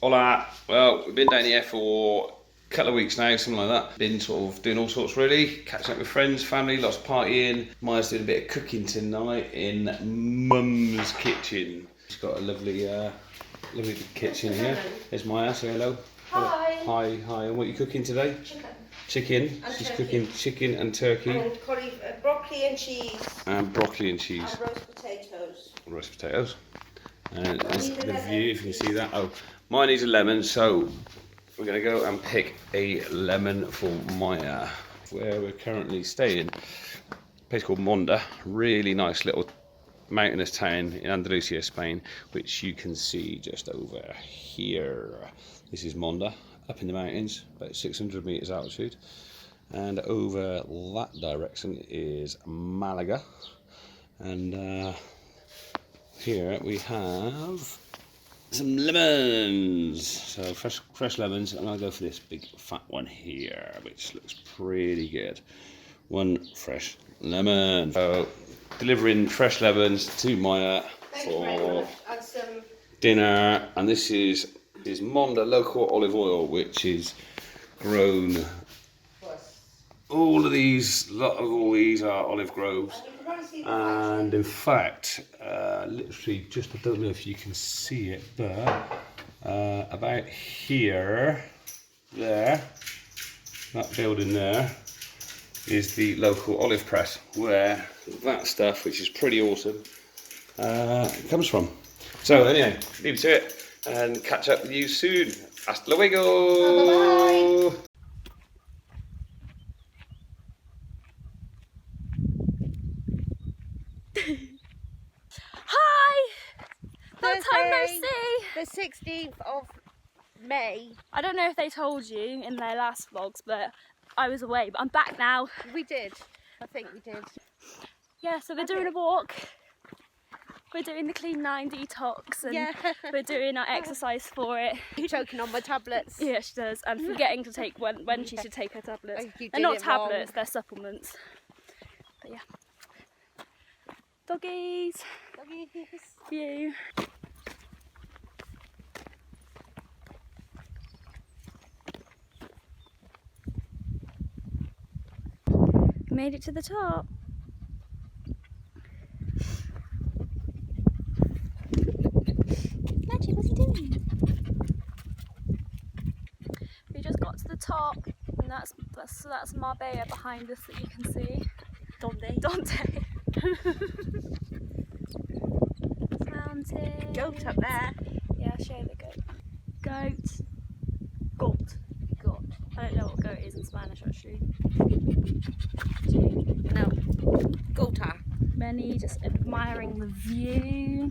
Hola. Well, we've been down here for a couple of weeks now, something like that. Been sort of doing all sorts really, catching up with friends, family, lots of partying. Maya's doing a bit of cooking tonight in Mum's kitchen. She's got a lovely kitchen here. There's Maya, say hello. Hi. Hi, hi. And what are you cooking today? Chicken. And She's cooking chicken and turkey. And broccoli and cheese. And broccoli and cheese. And roast potatoes. Roast potatoes. And that's the view, if you can see that. Oh, Maya needs a lemon, so we're going to go and pick a lemon for Maya. Where we're currently staying, a place called Monda. Really nice little mountainous town in Andalusia, Spain, which you can see just over here. This is Monda, up in the mountains, about 600 meters altitude. And over that direction is Malaga. And here we have some lemons. So fresh lemons, and I'll go for this big fat one here, which looks pretty good. One fresh lemon. So delivering fresh lemons to Maya for dinner. And this is Monda local olive oil, which is grown. All of these, all these are olive groves. And in fact, literally just, I don't know if you can see it, but about here, there, that building there, is the local olive press where that stuff, which is pretty awesome, comes from. So anyway, leave it to it and catch up with you soon. Hasta luego! Bye-bye. Hi! Long time no see! The 16th of May. I don't know if they told you in their last vlogs, but I was away, but I'm back now. We did. I think we did. Yeah, so we're doing a walk. We're doing the Clean 9 detox, and we're doing our exercise for it. Choking on my tablets. Yeah, she does, and forgetting to take when she should take her tablets. You They're did not it tablets, wrong. they're supplements. But yeah. Doggies. Doggies. View. Made it to the top. Magic, what's he doing? We just got to the top, and that's Marbella behind us that you can see. Dante. Mountain. Goat up there. Yeah, I'll show the goat. Goat. I don't know what goat is in Spanish actually. Do you? No. Gota. Many just admiring the view.